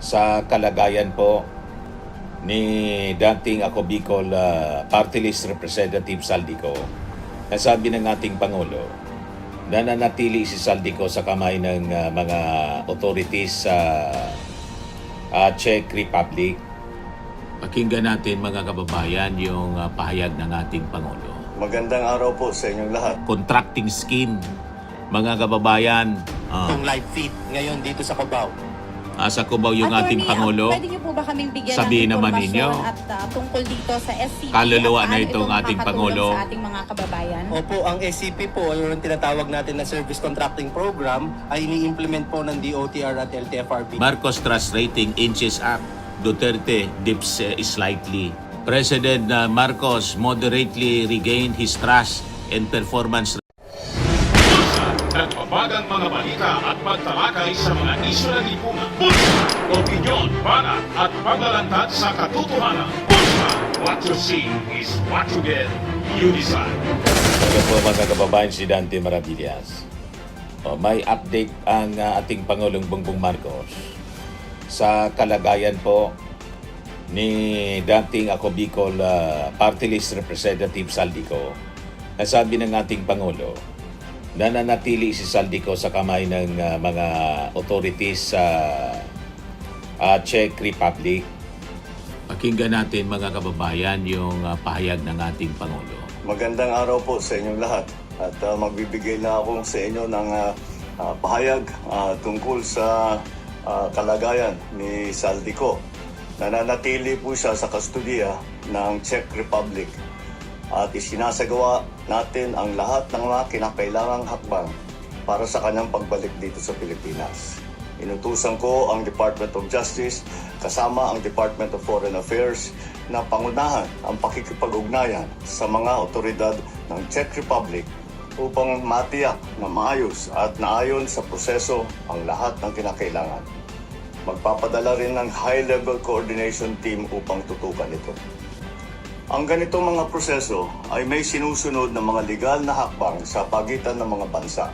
sa kalagayan po ni dating ako Bicol Party List Representative Saldico. Nasabi ng ating Pangulo na nanatili si Saldico sa kamay ng mga authorities sa Czech Republic. Pakinggan natin mga kababayan yung pahayag ng ating Pangulo. Magandang araw po sa inyong lahat. Contracting scheme, mga kababayan. Yung live feed ngayon dito sa Cubao. Sa Cubao yung ating Pangulo. Pwede niyo po ba kaming bigyan Sabihin ng naman informasyon ninyo, at tungkol dito sa SCP? kaluluwa at na paano itong ito ating makakatulong Pangulo. sa ating mga kababayan? Opo, ang SCP po, yung tinatawag natin na Service Contracting Program, ay ini-implement po ng DOTR at LTFRB. Marcos Trust Rating inches up. Duterte dips slightly. President Marcos moderately regained his trust and performance. Nagbabagang mga balita at pagtalakay sa mga isyu ng lipunan. Bulsa! Opinyon, banat at paglalantad sa katotohanan. Bulsa! What you see is what you get. You decide. Ito po mga kababayan, si Dante Maravillas. May update ang ating Pangulong Bongbong Marcos sa kalagayan po ni dating ako Bicol Party List Representative Saldico. Nasabi ng ating Pangulo na nanatili si Saldico sa kamay ng mga authorities sa Czech Republic. Pakinggan natin mga kababayan yung pahayag ng ating Pangulo. Magandang araw po sa inyong lahat. At magbibigay na akong sa inyo ng pahayag tungkol sa kalagayan ni Saldico. Nananatili po siya sa kustodiya ng Czech Republic. At isinasagawa natin ang lahat ng mga kinakailangang hakbang para sa kanyang pagbalik dito sa Pilipinas. Inutusan ko ang Department of Justice kasama ang Department of Foreign Affairs na pangunahan ang pakikipag-ugnayan sa mga otoridad ng Czech Republic upang matiyak na maayos at naayon sa proseso ang lahat ng kinakailangan. Magpapadala rin ng high-level coordination team upang tutukan ito. Ang ganitong mga proseso ay may sinusunod na mga legal na hakbang sa pagitan ng mga bansa.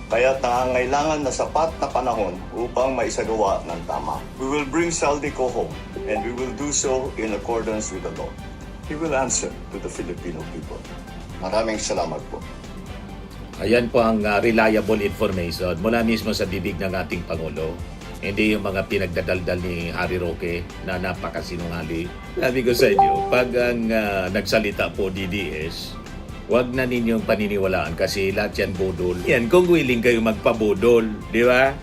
Kaya nangangailangan na sapat na panahon upang maisagawa ng tama. We will bring Saldico home and we will do so in accordance with the law. He will answer to the Filipino people. Maraming salamat po. Ayan po ang reliable information mula mismo sa bibig ng ating Pangulo. Hindi yung mga pinagdadaldal ni Harry Roque na napakasinungali. Sabi ko sa inyo, pag ang nagsalita po DDS, huwag na ninyong paniniwalaan kasi lahat yan budol. Yan, kung willing kayo magpabudol, di ba?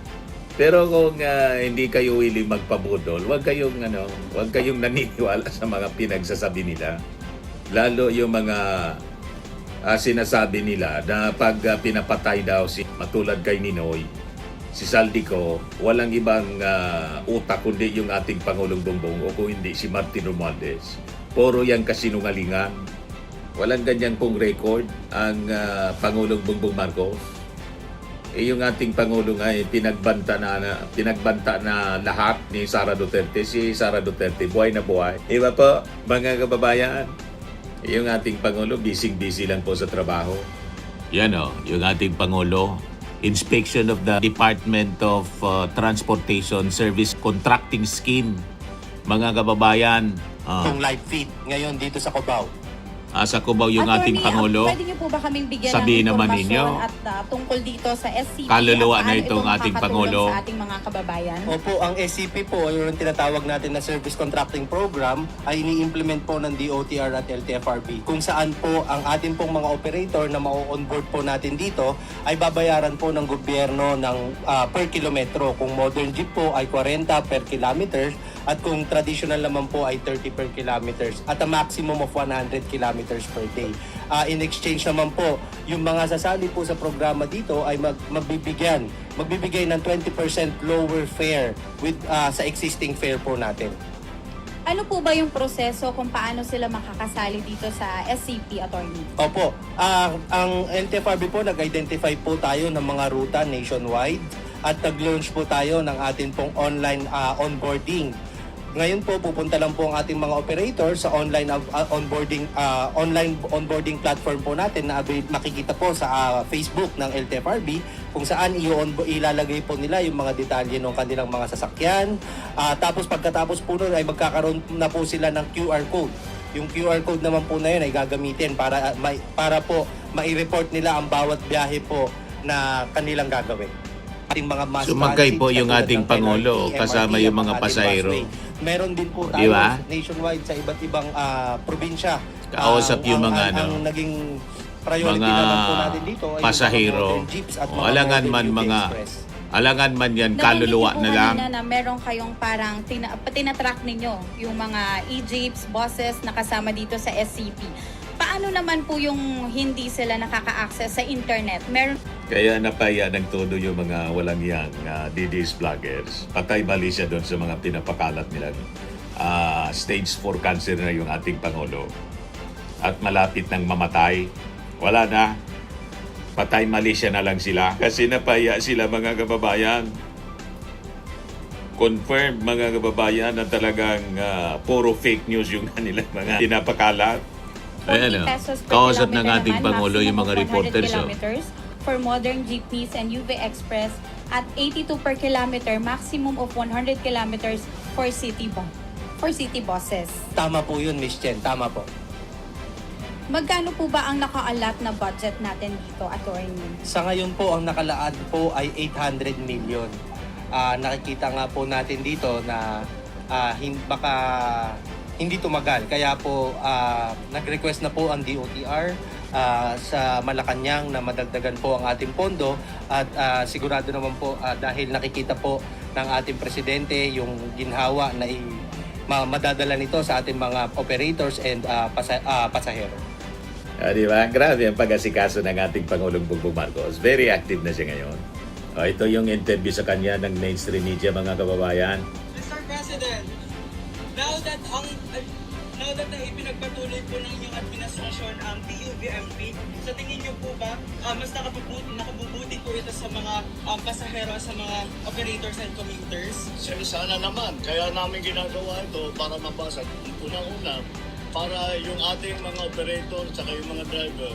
Pero kung hindi kayo willing magpabudol, huwag kayong naniniwala sa mga pinagsasabi nila. Lalo yung mga sinasabi nila na pag pinapatay daw si matulad kay Ninoy, si Saldico, walang ibang utak kundi yung ating Pangulong Bongbong o kung hindi si Martin Romualdez. Puro yan kasinungalingan. Walang ganyan pong record ang Pangulong Bongbong Marcos. Yung ating Pangulo nga pinagbanta na lahat ni Sara Duterte. Si Sara Duterte, buhay na buhay. Iba po, mga kababayan, yung ating Pangulo, busy lang po sa trabaho. Yan yung ating Pangulo. Inspection of the Department of Transportation Service Contracting Scheme. Mga kababayan, Yung live feed ngayon dito sa Cubao. sa Cubao yung ating Pangulo. Pwede niyo po ba kaming bigyan Sabihin ng naman informasyon ninyo, at tungkol dito sa SCP? kaluluwa at na paano itong ito ating makakatulong Pangulo. sa ating mga kababayan? Opo, ang SCP po, yung tinatawag natin na Service Contracting Program, ay ini-implement po ng DOTR at LTFRB. Kung saan po ang ating pong mga operator na ma-onboard po natin dito ay babayaran po ng gobyerno ng per kilometro. Kung modern jeep po ay 40 per kilometers at kung traditional naman po ay 30 per kilometers at a maximum of 100 kilometers per day. In exchange naman po, yung mga sasali po sa programa dito ay magbibigay ng 20% lower fare with sa existing fare po natin. Ano po ba yung proseso kung paano sila makakasali dito sa SCP, attorney? Opo, ang LTFRB po nag-identify po tayo ng mga ruta nationwide at nag-launch po tayo ng atin pong online onboarding. Ngayon po, pupunta lang po ang ating mga operator sa online onboarding platform po natin na makikita po sa Facebook ng LTFRB, kung saan ilalagay po nila yung mga detalye ng kanilang mga sasakyan. Tapos pagkatapos po nun ay magkakaroon na po sila ng QR code. Yung QR code naman po na yun ay gagamitin para po mai-report nila ang bawat biyahe po na kanilang gagawin. Ating mga mass Sumakay po transit, yung katulad ating ng Pangulo LRT, kasama MRT, yung mga ang ating pasahero. busway. Meron din po tayo Di ba? nationwide sa iba't ibang probinsya. Kausap yung mga ang naging priority mga naman po natin dito ay pasahero. yung mga modern jeeps at O, mga alangan modern man UP mga Express. alangan man yan kaluluwa Nabanggit na niyo po lang. kanina na meron kayong parang tinatrack ninyo yung mga e-jeeps, buses na kasama dito sa SCP. Paano naman po yung hindi sila nakaka-access sa internet? Meron Kaya napaya ng todo yung mga walang yang DDS vloggers. Patay bali siya doon sa mga pinapakalat nilang stage 4 cancer na yung ating Pangulo. At malapit nang mamatay. Wala na. Patay mali siya na lang sila. Kasi napaya sila mga kababayan. Confirmed mga kababayan na talagang puro fake news yung kanilang mga pinapakalat. 40 pesos per Kausap ng kilometer ating naman, Pangulo maximum yung mga of 100 reporters. kilometers for modern jeepneys and UV Express at 82 per kilometer, maximum of 100 kilometers for city buses. Tama po yun, Miss Chen. Tama po. Magkano po ba ang naka-allot na budget natin dito, attorney? Sa ngayon po, ang nakalaan po ay 800 million. Nakikita nga po natin dito na baka hindi tumagal. Kaya po nag-request na po ang DOTR sa Malacanang na madagdagan po ang ating pondo at sigurado naman po dahil nakikita po ng ating presidente yung ginhawa na madadala nito sa ating mga operators and pasahero. Di ba? Grabe ang pag-asikaso ng ating Pangulong Bongbong Marcos. Very active na siya ngayon. Ito yung interview sa kanya ng mainstream media, mga kababayan. Mr. President, now that na ipinagpatuloy po ng inyong administrasyon ang DUVMP, sa tingin niyo po ba mas nakabubuti po ito sa mga pasahero, sa mga operators and commuters? Sana naman. Kaya namin ginagawa ito para mabasag. Unang-una, para yung ating mga operator at yung mga driver,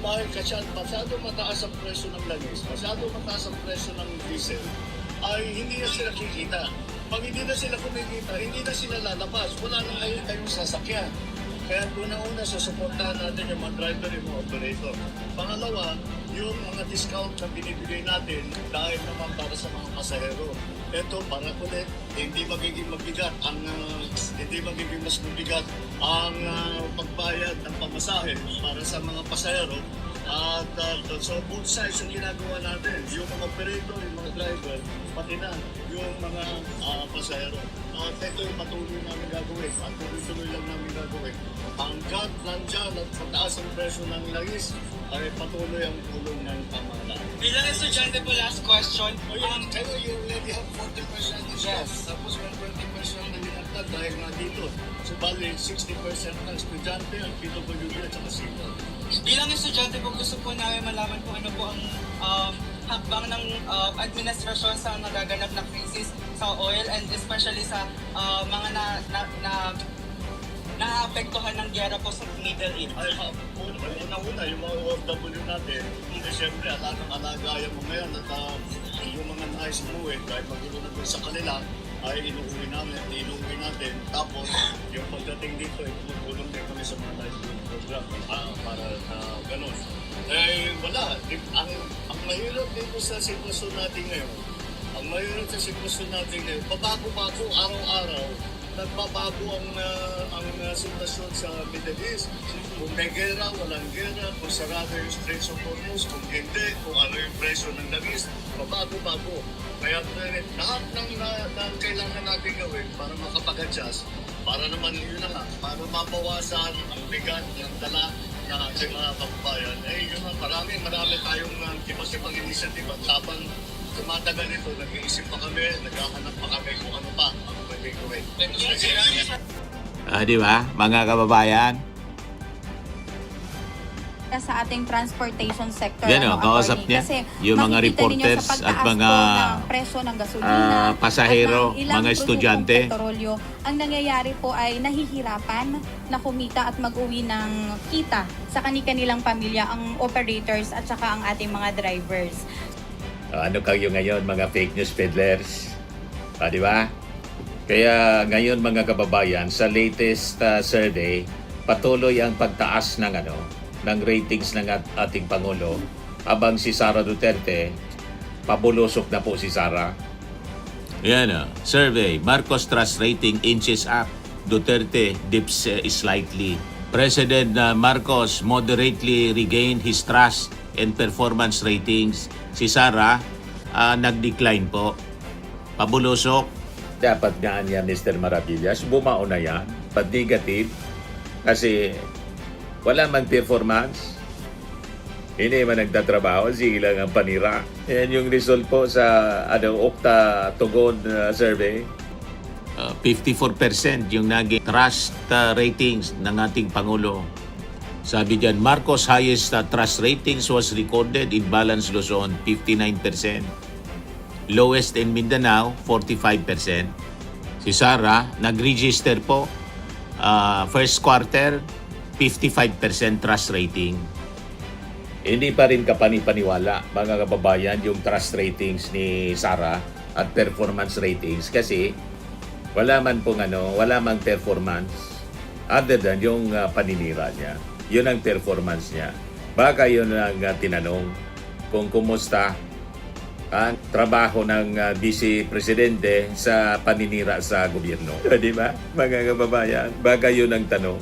dahil kasi masyado mataas ang presyo ng langis, masyado mataas ang presyo ng diesel, ay hindi na sila kikita. Pag hindi na sila kumikita, hindi na sila lalabas. Wala na kayong sasakyan. Kaya una-una, susuportahan natin yung mga driver, yung mga operator. Pangalawa, yung mga discount na binibigay natin dahil naman para sa mga pasahero. Ito, para ulit, hindi magiging mabigat hindi magiging mas mabigat ang pagbayad ng pamasahe para sa mga pasahero. At so both sides yung ginagawa natin, yung mga operator, yung mga driver, pati na yung mga pasahero. At ito yung patuloy namin gagawin at tuloy-tuloy lang namin gagawin. Hanggat nandyan at mataas ang presyo ng langis, ay patuloy ang tulong ng pamahalaan. Bilang estudyante po, last question. Kaya you already have 40% discount. Tapos may 20% na linagtad dahil nga dito. So bali, 60% ng estudyante ang PWD at saka SIPA. Bilang estudyante po, gusto po namin malaman kung ano po ang hakbang ng administrasyon sa nagaganap na crisis sa oil and especially sa mga naapektuhan ng gyera po sa Middle East. Ay, una-una, yung mga OFW natin, siyempre, alagang-alagayan mo ngayon at yung mga nais umuwi, kahit magulong natin sa kanila, ay inuwi natin. Tapos, yung pagdating dito, tumutulong din kami sa mga lifeline program para ganun. Eh, wala. Ang mahirap dito sa sitwasyon natin ngayon, pabago-bago, araw-araw, nagbabago ang sitwasyon sa Middle East. Kung may gera, walang gera, kung sarado yung Straits of Hormuz, kung hindi, kung ano yung presyo ng langis, pabago-bago. Kaya lahat ng kailangan natin gawin para makapag-adjust, para naman yun na nga, para mabawasan ang bigat ng dala ng ating mga kababayan. Yun nga, marami tayong iba-ibang initiative at habang tumatagal ito, nag-iisip pa kami, naghahanap pa kami kung ano pa ang pwedeng gawin. Di ba, mga kababayan? sa ating transportation sector. Yan o, kausap attorney. niya, Kasi yung mga makikita ninyo reporters sa at pagtaas mga po ng presyo ng gasolina, pasahero, at ng ilang mga estudyante. produktong petrolyo, ang nangyayari po ay nahihirapan na kumita at mag-uwi ng kita sa kanilang pamilya ang operators at saka ang ating mga drivers. Ano kayo ngayon mga fake news peddlers? Di ba? Kaya ngayon mga kababayan, sa latest survey, patuloy ang pagtaas ng ratings ng ating Pangulo, habang si Sara Duterte, pabulusok na po si Sara. Yan survey, Marcos trust rating inches up, Duterte dips slightly. President Marcos moderately regained his trust and performance ratings. Si Sara nag-decline po. Pabulusok. Dapat nga niya Mr. Maravillas, bumao na yan, pag negative, kasi wala man performance, hindi man nagtatrabaho, sige lang ang panira. Yan yung result po sa Okta Tugon survey. 54% yung naging trust ratings ng ating Pangulo. Sabi dyan, Marcos highest trust ratings was recorded in Balance Luzon, 59%. Lowest in Mindanao, 45%. Si Sara, nag-register po, first quarter, 55% trust rating. Hindi pa rin kapanipaniwala, mga kababayan, yung trust ratings ni Sara at performance ratings kasi wala man performance other than yung paninira niya. Yun ang performance niya. Baka yun ang tinanong kung kumusta ang trabaho ng Vice Presidente sa paninira sa gobyerno. Di ba, mga kababayan? Baka yun ang tanong.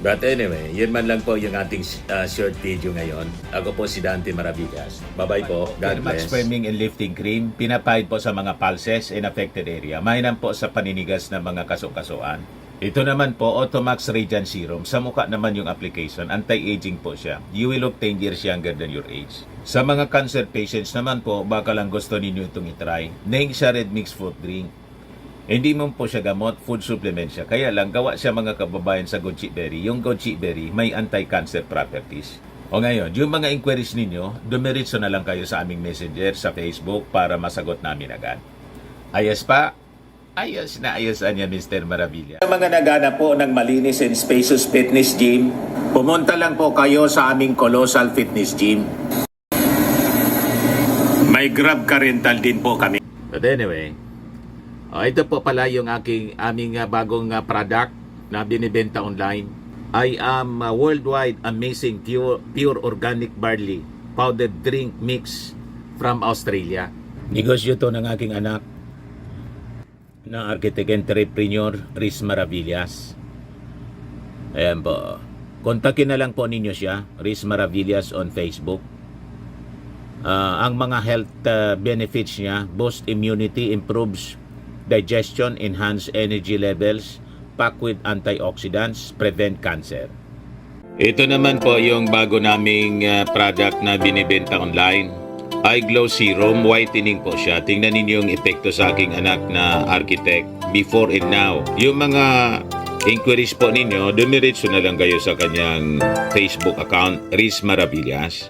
But anyway, yun man lang po yung ating short video ngayon. Ako po si Dante Maravillas. Bye-bye po. God bless. Swimming and lifting cream, pinapahid po sa mga pulses in affected area. Mainam po sa paninigas ng mga kaso-kasuan. Ito naman po, Automax Radiant Serum. Sa mukha naman yung application, anti-aging po siya. You will look 10 years younger than your age. Sa mga cancer patients naman po, baka lang gusto ninyo itong itry. Neng siya red mixed fruit drink. Hindi mo po siya gamot, food supplement siya. Kaya lang, gawa siya mga kababayan sa goji berry. Yung goji berry, may anti-cancer properties. O ngayon, yung mga inquiries ninyo, dumiritso na lang kayo sa aming messenger sa Facebook para masagot namin agad. Ayos pa? Ayos na ayos niya, Mr. Maravilla. Sa mga nagana po ng malinis and spacious fitness gym, pumunta lang po kayo sa aming Colossal Fitness Gym. May Grab car rental din po kami. But anyway, ito po pala yung aming bagong product na binibenta online. I am worldwide amazing pure organic barley powdered drink mix from Australia. Negosyo to ng aking anak na architect entrepreneur Riz Maravillas. Ayan po. Kontakin na lang po ninyo siya, Riz Maravillas on Facebook. Ang mga health benefits niya, boost immunity, improves digestion, enhance energy levels, packed with antioxidants, prevent cancer. Ito naman po yung bago naming product na binibenta online. Eye Glow Serum, whitening po siya. Tingnan ninyo yung epekto sa aking anak na architect before and now. Yung mga inquiries po ninyo, dumiretso na lang kayo sa kanyang Facebook account, Riz Maravillas.